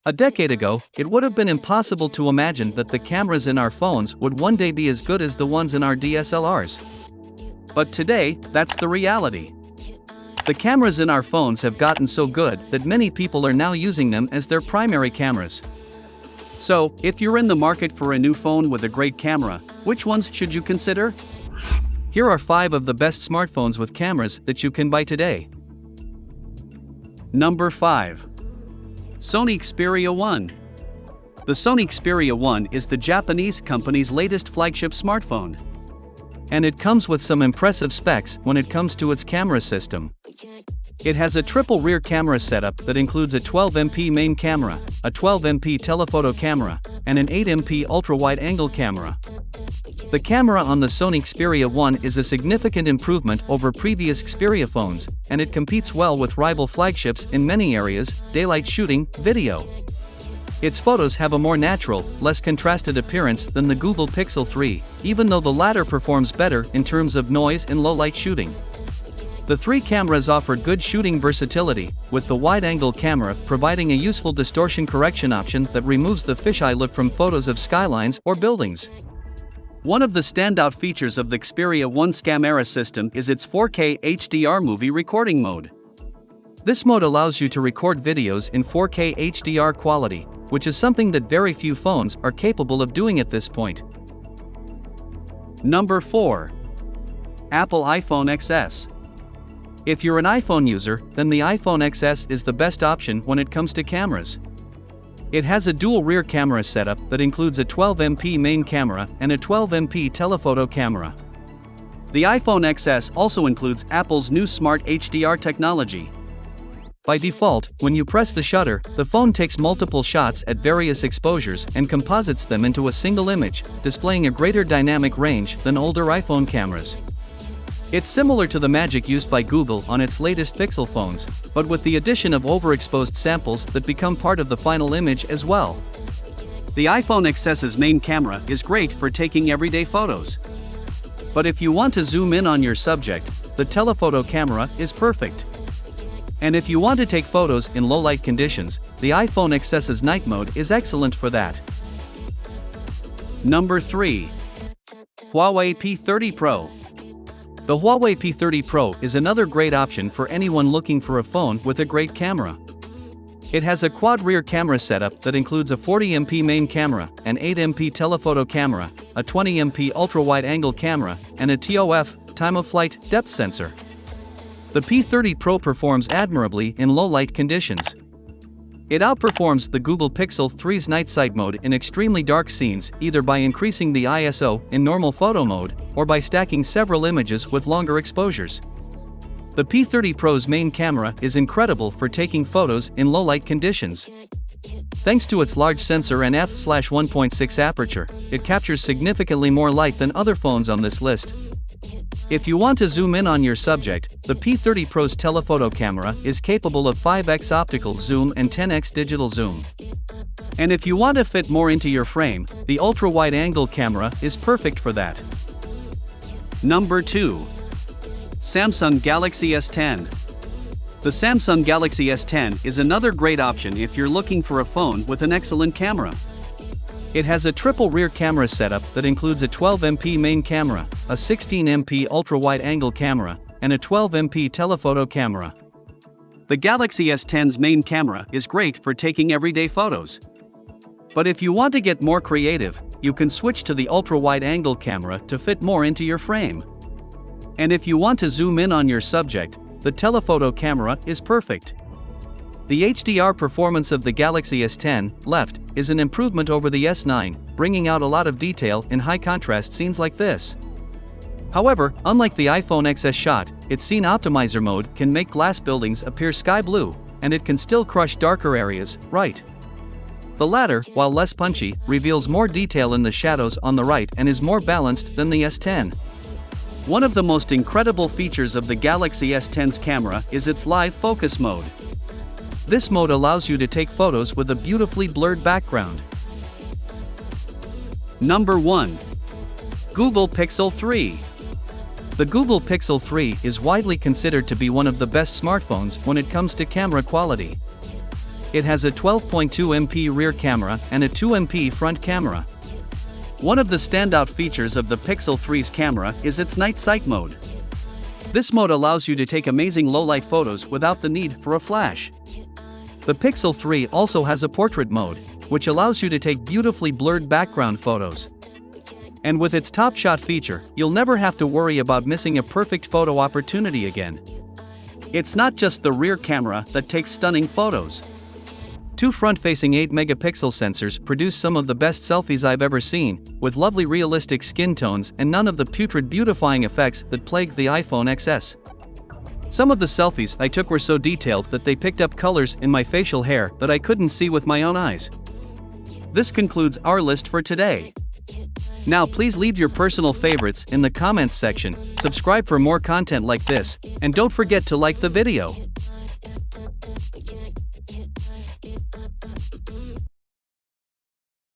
A decade ago, it would have been impossible to imagine that the cameras in our phones would one day be as good as the ones in our DSLRs. But today, that's the reality. The cameras in our phones have gotten so good that many people are now using them as their primary cameras. So, if you're in the market for a new phone with a great camera, which ones should you consider? Here are 5 of the best smartphones with cameras that you can buy today. Number 5. Sony Xperia 1. The Sony Xperia 1 is the Japanese company's latest flagship smartphone. And it comes with some impressive specs when it comes to its camera system. It has a triple rear camera setup that includes a 12MP main camera, a 12MP telephoto camera, and an 8MP ultra-wide-angle camera. The camera on the Sony Xperia 1 is a significant improvement over previous Xperia phones, and it competes well with rival flagships in many areas: daylight shooting, video. Its photos have a more natural, less contrasted appearance than the Google Pixel 3, even though the latter performs better in terms of noise in low-light shooting. The 3 cameras offer good shooting versatility, with the wide-angle camera providing a useful distortion correction option that removes the fisheye look from photos of skylines or buildings. One of the standout features of the Xperia 1's camera system is its 4K HDR movie recording mode. This mode allows you to record videos in 4K HDR quality, which is something that very few phones are capable of doing at this point. Number 4. Apple iPhone XS. If you're an iPhone user, then the iPhone XS is the best option when it comes to cameras. It has a dual rear camera setup that includes a 12MP main camera and a 12MP telephoto camera. The iPhone XS also includes Apple's new Smart HDR technology. By default, when you press the shutter, the phone takes multiple shots at various exposures and composites them into a single image, displaying a greater dynamic range than older iPhone cameras. It's similar to the magic used by Google on its latest Pixel phones, but with the addition of overexposed samples that become part of the final image as well. The iPhone XS's main camera is great for taking everyday photos. But if you want to zoom in on your subject, the telephoto camera is perfect. And if you want to take photos in low-light conditions, the iPhone XS's night mode is excellent for that. Number 3. Huawei P30 Pro. The Huawei P30 Pro is another great option for anyone looking for a phone with a great camera. It has a quad rear camera setup that includes a 40MP main camera, an 8MP telephoto camera, a 20MP ultra-wide-angle camera, and a TOF, time-of-flight, depth sensor. The P30 Pro performs admirably in low-light conditions. It outperforms the Google Pixel 3's night sight mode in extremely dark scenes, either by increasing the ISO in normal photo mode, or by stacking several images with longer exposures. The P30 Pro's main camera is incredible for taking photos in low-light conditions. Thanks to its large sensor and f/1.6 aperture, it captures significantly more light than other phones on this list. If you want to zoom in on your subject, the P30 Pro's telephoto camera is capable of 5x optical zoom and 10x digital zoom. And if you want to fit more into your frame, the ultra-wide-angle camera is perfect for that. Number 2. Samsung Galaxy S10. The Samsung Galaxy S10 is another great option if you're looking for a phone with an excellent camera. It has a triple rear camera setup that includes a 12MP main camera, a 16MP ultra-wide-angle camera, and a 12MP telephoto camera. The Galaxy S10's main camera is great for taking everyday photos. But if you want to get more creative, you can switch to the ultra-wide-angle camera to fit more into your frame. And if you want to zoom in on your subject, the telephoto camera is perfect. The HDR performance of the Galaxy S10 left is an improvement over the S9, bringing out a lot of detail in high-contrast scenes like this. However, unlike the iPhone XS shot, its scene optimizer mode can make glass buildings appear sky blue, and it can still crush darker areas, right? The latter, while less punchy, reveals more detail in the shadows on the right and is more balanced than the S10. One of the most incredible features of the Galaxy S10's camera is its live focus mode. This mode allows you to take photos with a beautifully blurred background. Number 1. Google Pixel 3. The Google Pixel 3 is widely considered to be one of the best smartphones when it comes to camera quality. It has a 12.2 MP rear camera and a 2 MP front camera. One of the standout features of the Pixel 3's camera is its night sight mode. This mode allows you to take amazing low-light photos without the need for a flash. The Pixel 3 also has a portrait mode, which allows you to take beautifully blurred background photos. And with its Top Shot feature, you'll never have to worry about missing a perfect photo opportunity again. It's not just the rear camera that takes stunning photos. Two front-facing 8-megapixel sensors produce some of the best selfies I've ever seen, with lovely realistic skin tones and none of the putrid beautifying effects that plague the iPhone XS. Some of the selfies I took were so detailed that they picked up colors in my facial hair that I couldn't see with my own eyes. This concludes our list for today. Now please leave your personal favorites in the comments section, subscribe for more content like this, and don't forget to like the video.